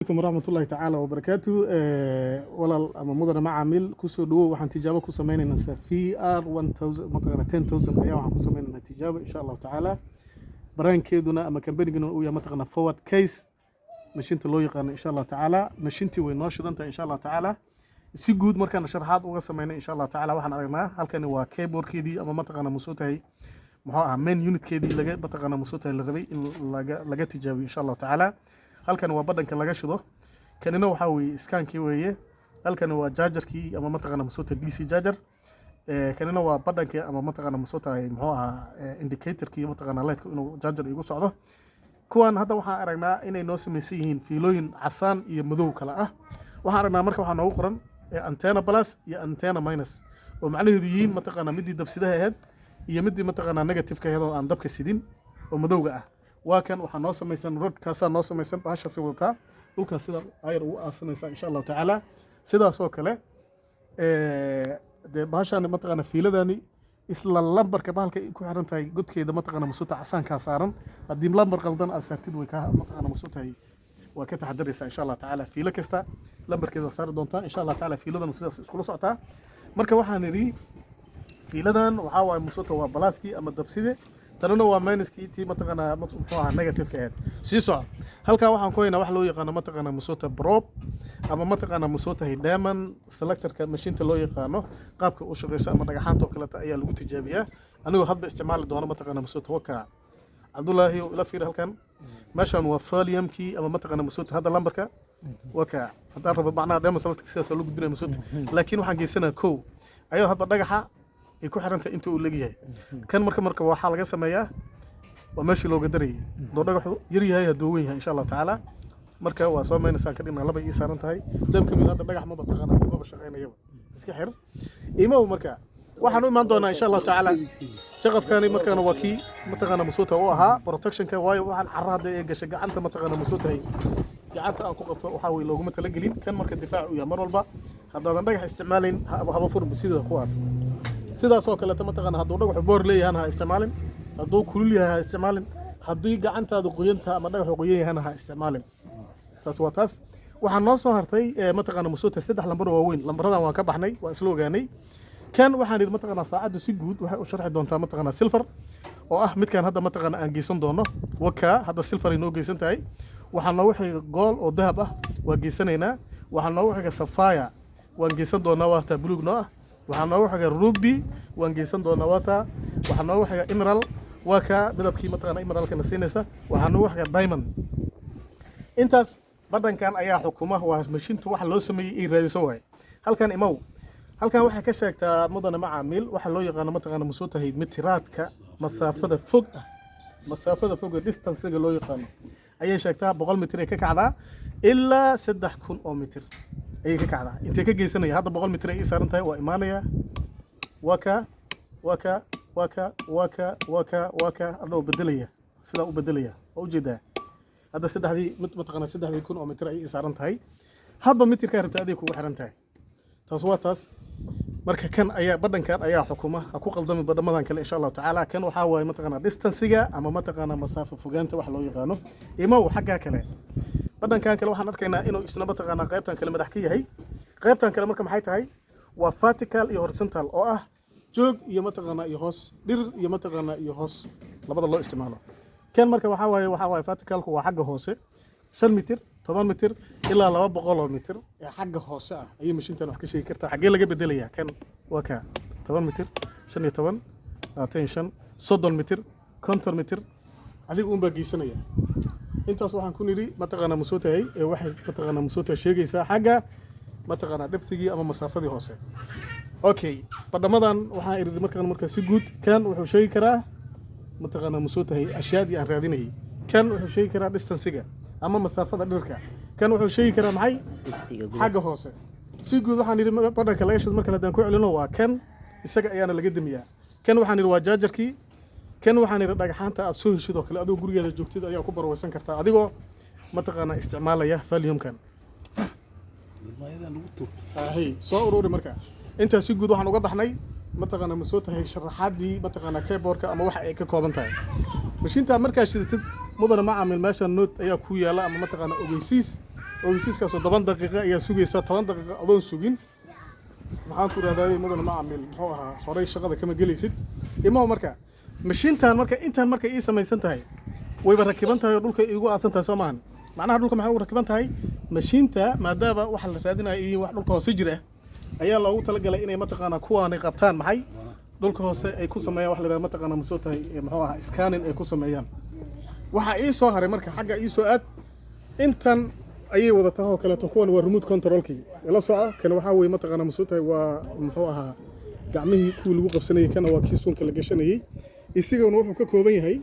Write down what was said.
عليكم ورحمة الله تعالى وبركاته ولا أما مدن معامل كسو دو وحن تجابة كسو مين في ار 1000 مثلا 10000 أيام وحن كسو مين تجابة إن شاء الله تعالى بران كيدنا أما كان بيننا ويا مثلا فورد كيس مشينت لو يقان إن شاء الله تعالى مشينتي ويناشد أنت إن شاء الله تعالى si guud markaan sharaxaad uga sameynay insha Allah taala waxaan aragnaa halkani waa keyboardkeedii ama mataqaana musuutahay muxuu ahaa main unitkeedii laga mataqaana musuutahay la rabay in laga tijaabiyo insha Allah taala halkan waa badhanka laga shido kanina waxa weeye iskaankii weeye halkan waa chargerkii ama mataqaana musuutahay DC charger kanina waa badhankii ama mataqaana musuutahay muxuu ahaa indicatorkii mataqaana lightka inuu charger igu socdo kuwan hadda waxaan aragnaa inay noo samaysan yihiin fiilooyin casaan iyo madow kala ah waxaan aragnaa marka waxaa noogu qoran antenna plus iyo antenna minus oo macnaheedu yihiin mataqaana midii dabsidaha ahayd iyo midii mataqaana negative ka ahayd oo aan dabka sidin oo madowga ah waa kan waxa noo samaysan rodkaasa noo samaysan bahasha si wadataa dhulka sida ayar ugu aasanaysa insha Allah taala sidaas oo kale de bahashan mataqaana fiiladani isla lambarka bahalka ku xiran tahay godkeeda mataqaana musuuta casaanka saaran hadii lambar qaldan aad saartid way ka mataqaana musuutahay waa ka taxadiraysa insha Allah taala fiilo kasta lambarkeeda saar doonta insha Allah taala fiiladan sidaas isku socotaa marka waxaan niri fiiladan waxa waa musuuta waa balaaski ama dabside tanana waa minuski tii mataqaana muxuu negative ka ahayd sii soco halka waxaan ku haynaa wax loo yaqaan mataqaana musuuta probe ama mataqaana musuuta diamond selectorka mashiinta loo yaqaano qaabka uu shaqeyso ama dhagaxaanta oo kale ayaa lagu tijaabiyaa anigoo hadba isticmaali doono mataqaana musuuta waka Abdullahi ila fiir halkan meeshan waa foliumkii ama mataqaana musuuta hadda lambarka waka hadda rabo macnaha diamond selector sidaas loo gudbinayo musuuta laakiin waxaan geysanaa kow ayuu hadda dhagaxa ay ku xirantay inta uu leeyahay kan marka waxa laga sameeyaa waa meeshii looga daray doo dhagaxu yar yahay haduu weyn yahay insha Allah taala marka waa soo meynaysan ka dhigna laba ii saaran tahay damka mid hadda dhagax ma bataqana ma shaqeynayaba iska xir iimow marka waxaan u imaan doonaa insha Allah taala shaqafkani markaana waa kii mataqaana musuuta oo ahaa protectionka waayo waxaan carrada ee gashay gacanta mataqaana musuutahay gacanta aan ku qabto waxa way looguma tala gelin kan marka difaac u yahay mar walba haddaadan dhagax isticmaalayn haba furma sida ku aad sidaas oo kale mataqaana hadduu dhagax boor leeyahay ha isticmaalin hadduu kulul yahay ha isticmaalin haddii gacantaadu qoyanta ama dhagax qoyan yahay ha isticmaalin taas waa taas waxaan noo soo hartay mataqaana musuuta saddex lambar oo weyn lambaradan waan ka baxnay waan isla ogaanay kan waxaan yiri mataqaana saacadu si guud waxay u sharxi doontaa mataqaana silver oo ah midkan hadda mataqaana aan geysan doono waka hadda silver inoo geysan tahay waxaan noogu xiga gold oo dahab ah waa geysanaynaa waxaan noogu xiga sapphire waan geysan doonaa waa taa blue noo ah waxaan noogu xiga ruby waan geysan doonaa waa taa waxaan noogu xiga emerald waa ka midabkii mataqaana emeraldka na siinaysa waxaan noogu xiga diamond intaas badhankan ayaa xukuma waa mashiintu wax loo sameeyay ay raadiso waay halkan imow halkan waxay ka sheegtaa mudane macaamiil waxa loo yaqaan mataqaana musuutahay mitiraadka masaafada fog ah masaafada fog distance-ga loo yaqaan ayay sheegtaa 100 mitir ay ka kacdaa ilaa 3000 oo mitir ayay ka kacdaa intee ka geysanaya hadda 100 mitir ay saaran tahay waa imaanaya waka adoo bedelaya sida u bedelaya oo ujeedaa hadda saddexdii mataqaana 3000 oo mitir ay saaran tahay hadba mitirka rabta adeeg kugu xiran tahay taas waa taas marka kan ayaa badhankan ayaa xukuma ha ku qaldami badhamadan kale insha Allah taala kan waxa waay mataqaana distance-ga ama mataqaana masaafo fogaanta wax loo yaqaano iimow xagga kale badhankan kale waxaan arkaynaa inuu isna mataqaana qaybtan kale madax ka yahay qaybtan kale marka maxay tahay waa vertical iyo horizontal oo ah joog iyo mataqaana iyo hoos dhir iyo mataqaana iyo hoos labada loo isticmaalo kan marka waxa waay verticalku waa xagga hoose 5 mitir 10 mitir ilaa 200 mitir ee xagga hoose ah ayay mashiintan wax ka sheegi kartaa xagee laga bedelayaa kan waa ka 10 mitir 15 attention 30 mitir 50 mitir adigu un baa geysanaya intaas waxaan ku niri mataqaana musuutahay ee waxay mataqaana musuuta sheegaysaa xagga mataqaana depthigii ama masaafadii hoose okay badhamadan waxaan iri marka si guud kan wuxuu sheegi karaa mataqaana musuutahay ashyaadii aan raadinayay kan wuxuu sheegi karaa distance-ga ama masaafada dhirka kan wuxuu sheegi karaa maxay xagga hoose si guud waxaan yiri badhanka laga shid marka hadaan ku celino waa kan isaga ayaana laga damiyaa kan waxaan yiri waa chargerkii kan waxaan yiri dhagaxaanta aad soo heshid oo kale adoo gurigeeda joogtid ayaa ku barwaysan kartaa adigoo mataqaana isticmaalaya foliumkan soo ururi marka inta si guud waxaan uga baxnay mataqaana musuutahay sharaxaadii mataqaana keyboardka ama waxa ay ka kooban tahay mashiinta markaa shidatid mudane macaamil meesha note ayaa ku yaala ama mataqaana ogeysiis ogeysiiskaas 7 daqiiqo ayaa sugaysa 10 daqiiqo adoon sugin maxaan ku raadayay mudane macaamil muxuu ahaa horay shaqada kama gelaysid imaa marka mashiintan marka intaan marka ii samaysan tahay wayba rakiban tahay dhulka iigu aasan tahay Soomaan macnaha dhulka maxay u rakiban tahay mashiinta maadaama waxa la raadinayo iyo wax dhulka hoose jira ayaa loogu talagalay inay mataqaana kuwaanay qabtaan maxay dhulka hoose ay ku sameeyaan wax la yiraahdo mataqaana ma soo tahay muxuu ahaa scanning ay ku sameeyaan waxa ii soo haray marka xagga ii soo aad intan ayay wadataa oo kale kuwan waa remote controlkii la soo kan waxa weey mataqaana ma soo tahay waa muxuu ahaa gacmihii ku lagu qabsanayay kana waa kii suunka la gashanayay isiguna wuxuu ka kooban yahay